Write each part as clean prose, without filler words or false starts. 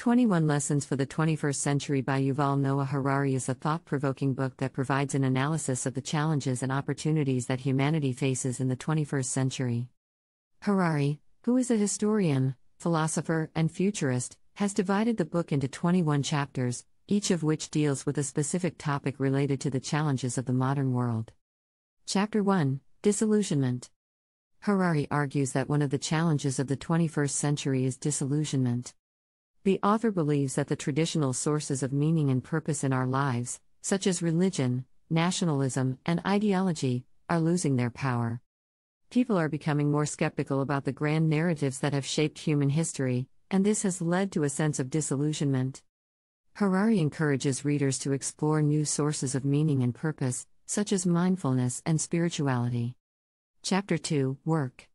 21 Lessons for the 21st Century by Yuval Noah Harari is a thought-provoking book that provides an analysis of the challenges and opportunities that humanity faces in the 21st century. Harari, who is a historian, philosopher, and futurist, has divided the book into 21 chapters, each of which deals with a specific topic related to the challenges of the modern world. Chapter 1: Disillusionment. Harari argues that one of the challenges of the 21st century is disillusionment. The author believes that the traditional sources of meaning and purpose in our lives, such as religion, nationalism, and ideology, are losing their power. People are becoming more skeptical about the grand narratives that have shaped human history, and this has led to a sense of disillusionment. Harari encourages readers to explore new sources of meaning and purpose, such as mindfulness and spirituality. Chapter 2: Work.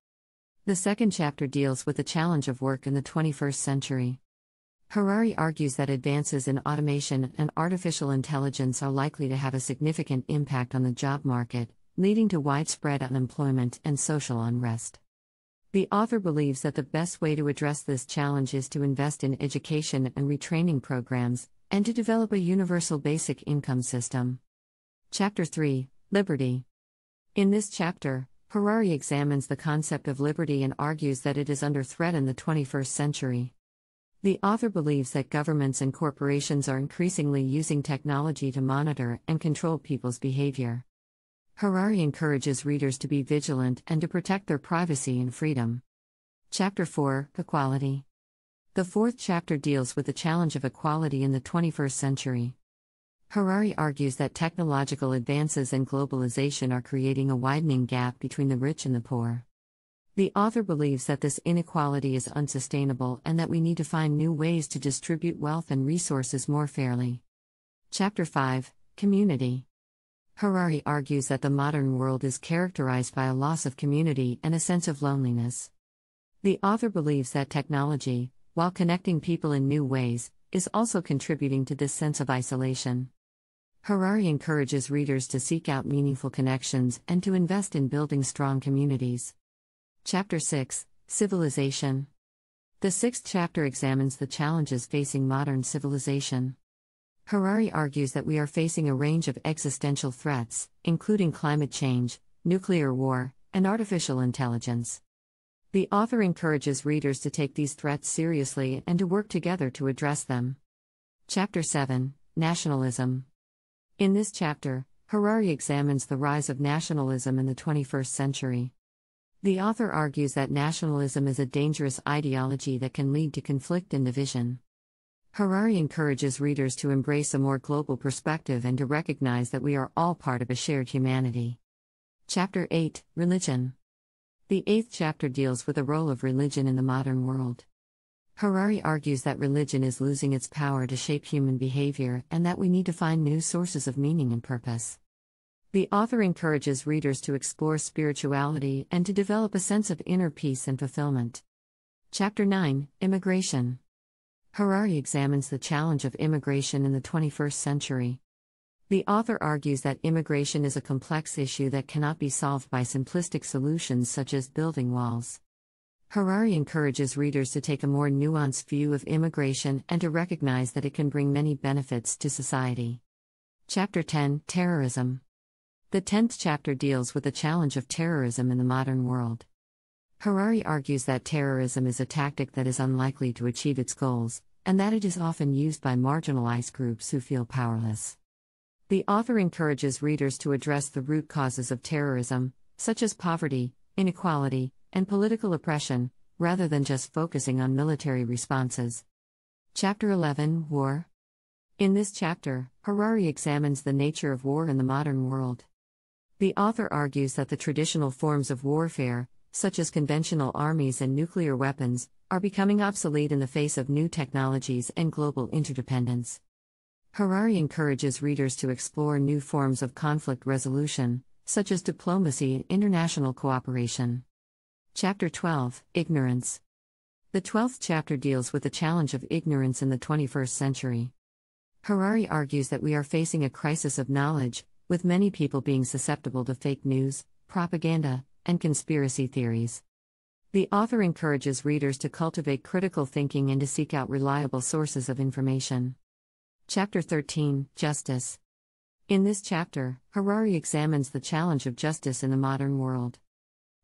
The second chapter deals with the challenge of work in the 21st century. Harari argues that advances in automation and artificial intelligence are likely to have a significant impact on the job market, leading to widespread unemployment and social unrest. The author believes that the best way to address this challenge is to invest in education and retraining programs, and to develop a universal basic income system. Chapter 3: Liberty. In this chapter, Harari examines the concept of liberty and argues that it is under threat in the 21st century. The author believes that governments and corporations are increasingly using technology to monitor and control people's behavior. Harari encourages readers to be vigilant and to protect their privacy and freedom. Chapter 4: Equality. The fourth chapter deals with the challenge of equality in the 21st century. Harari argues that technological advances and globalization are creating a widening gap between the rich and the poor. The author believes that this inequality is unsustainable and that we need to find new ways to distribute wealth and resources more fairly. Chapter 5: Community. Harari argues that the modern world is characterized by a loss of community and a sense of loneliness. The author believes that technology, while connecting people in new ways, is also contributing to this sense of isolation. Harari encourages readers to seek out meaningful connections and to invest in building strong communities. Chapter 6: Civilization. The sixth chapter examines the challenges facing modern civilization. Harari argues that we are facing a range of existential threats, including climate change, nuclear war, and artificial intelligence. The author encourages readers to take these threats seriously and to work together to address them. Chapter 7: Nationalism. In this chapter, Harari examines the rise of nationalism in the 21st century. The author argues that nationalism is a dangerous ideology that can lead to conflict and division. Harari encourages readers to embrace a more global perspective and to recognize that we are all part of a shared humanity. Chapter 8: Religion. The eighth chapter deals with the role of religion in the modern world. Harari argues that religion is losing its power to shape human behavior and that we need to find new sources of meaning and purpose. The author encourages readers to explore spirituality and to develop a sense of inner peace and fulfillment. Chapter 9: Immigration. Harari examines the challenge of immigration in the 21st century. The author argues that immigration is a complex issue that cannot be solved by simplistic solutions such as building walls. Harari encourages readers to take a more nuanced view of immigration and to recognize that it can bring many benefits to society. Chapter 10: Terrorism. The 10th chapter deals with the challenge of terrorism in the modern world. Harari argues that terrorism is a tactic that is unlikely to achieve its goals, and that it is often used by marginalized groups who feel powerless. The author encourages readers to address the root causes of terrorism, such as poverty, inequality, and political oppression, rather than just focusing on military responses. Chapter 11: War. In this chapter, Harari examines the nature of war in the modern world. The author argues that the traditional forms of warfare, such as conventional armies and nuclear weapons, are becoming obsolete in the face of new technologies and global interdependence. Harari encourages readers to explore new forms of conflict resolution, such as diplomacy and international cooperation. Chapter 12: Ignorance. The 12th chapter deals with the challenge of ignorance in the 21st century. Harari argues that we are facing a crisis of knowledge, with many people being susceptible to fake news, propaganda, and conspiracy theories. The author encourages readers to cultivate critical thinking and to seek out reliable sources of information. Chapter 13, Justice. In this chapter, Harari examines the challenge of justice in the modern world.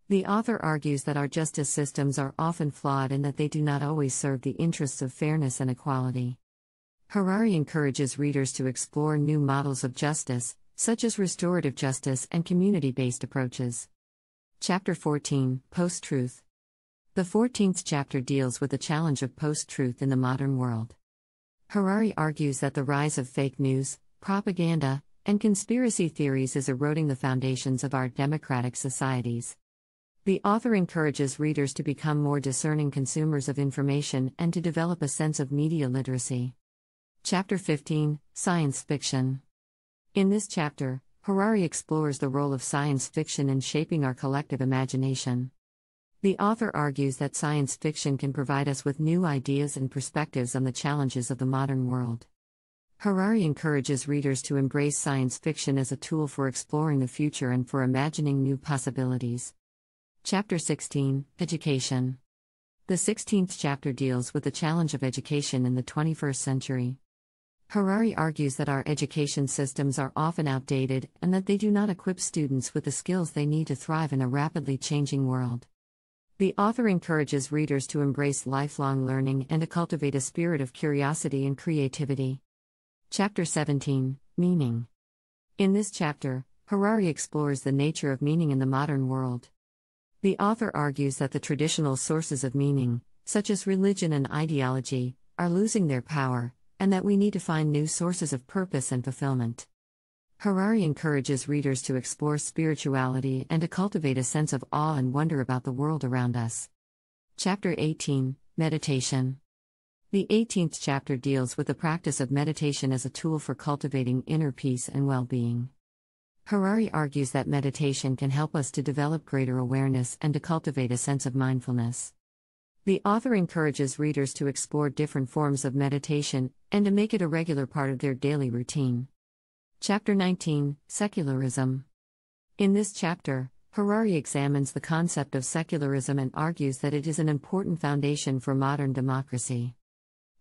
The author argues that our justice systems are often flawed and that they do not always serve the interests of fairness and equality. Harari encourages readers to explore new models of justice, such as restorative justice and community-based approaches. Chapter 14, Post-Truth. The 14th chapter deals with the challenge of post-truth in the modern world. Harari argues that the rise of fake news, propaganda, and conspiracy theories is eroding the foundations of our democratic societies. The author encourages readers to become more discerning consumers of information and to develop a sense of media literacy. Chapter 15, Science Fiction. In this chapter, Harari explores the role of science fiction in shaping our collective imagination. The author argues that science fiction can provide us with new ideas and perspectives on the challenges of the modern world. Harari encourages readers to embrace science fiction as a tool for exploring the future and for imagining new possibilities. Chapter 16, Education. The 16th chapter deals with the challenge of education in the 21st century. Harari argues that our education systems are often outdated and that they do not equip students with the skills they need to thrive in a rapidly changing world. The author encourages readers to embrace lifelong learning and to cultivate a spirit of curiosity and creativity. Chapter 17, Meaning. In this chapter, Harari explores the nature of meaning in the modern world. The author argues that the traditional sources of meaning, such as religion and ideology, are losing their power, and that we need to find new sources of purpose and fulfillment. Harari encourages readers to explore spirituality and to cultivate a sense of awe and wonder about the world around us. Chapter 18, Meditation. The 18th chapter deals with the practice of meditation as a tool for cultivating inner peace and well-being. Harari argues that meditation can help us to develop greater awareness and to cultivate a sense of mindfulness. The author encourages readers to explore different forms of meditation and to make it a regular part of their daily routine. Chapter 19, Secularism. In this chapter, Harari examines the concept of secularism and argues that it is an important foundation for modern democracy.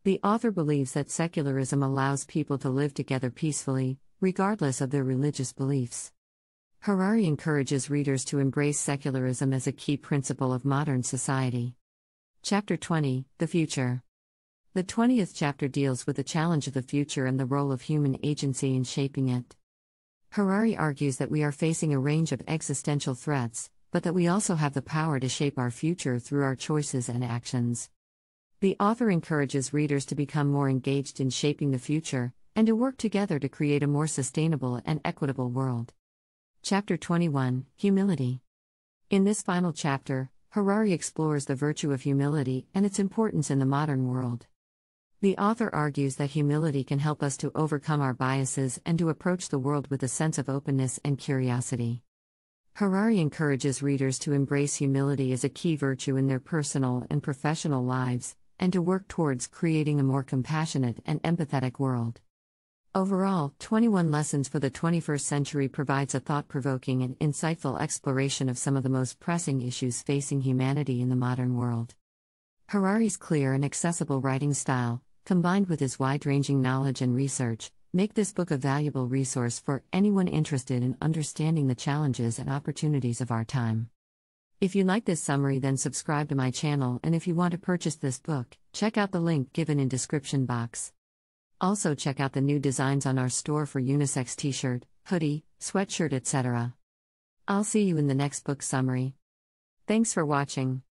The author believes that secularism allows people to live together peacefully, regardless of their religious beliefs. Harari encourages readers to embrace secularism as a key principle of modern society. Chapter 20, The Future. The 20th chapter deals with the challenge of the future and the role of human agency in shaping it. Harari argues that we are facing a range of existential threats, but that we also have the power to shape our future through our choices and actions. The author encourages readers to become more engaged in shaping the future, and to work together to create a more sustainable and equitable world. Chapter 21, Humility. In this final chapter, Harari explores the virtue of humility and its importance in the modern world. The author argues that humility can help us to overcome our biases and to approach the world with a sense of openness and curiosity. Harari encourages readers to embrace humility as a key virtue in their personal and professional lives, and to work towards creating a more compassionate and empathetic world. Overall, 21 Lessons for the 21st Century provides a thought-provoking and insightful exploration of some of the most pressing issues facing humanity in the modern world. Harari's clear and accessible writing style, combined with his wide-ranging knowledge and research, make this book a valuable resource for anyone interested in understanding the challenges and opportunities of our time. If you like this summary, then subscribe to my channel, and if you want to purchase this book, check out the link given in description box. Also check out the new designs on our store for unisex t-shirt, hoodie, sweatshirt, etc. I'll see you in the next book summary. Thanks for watching.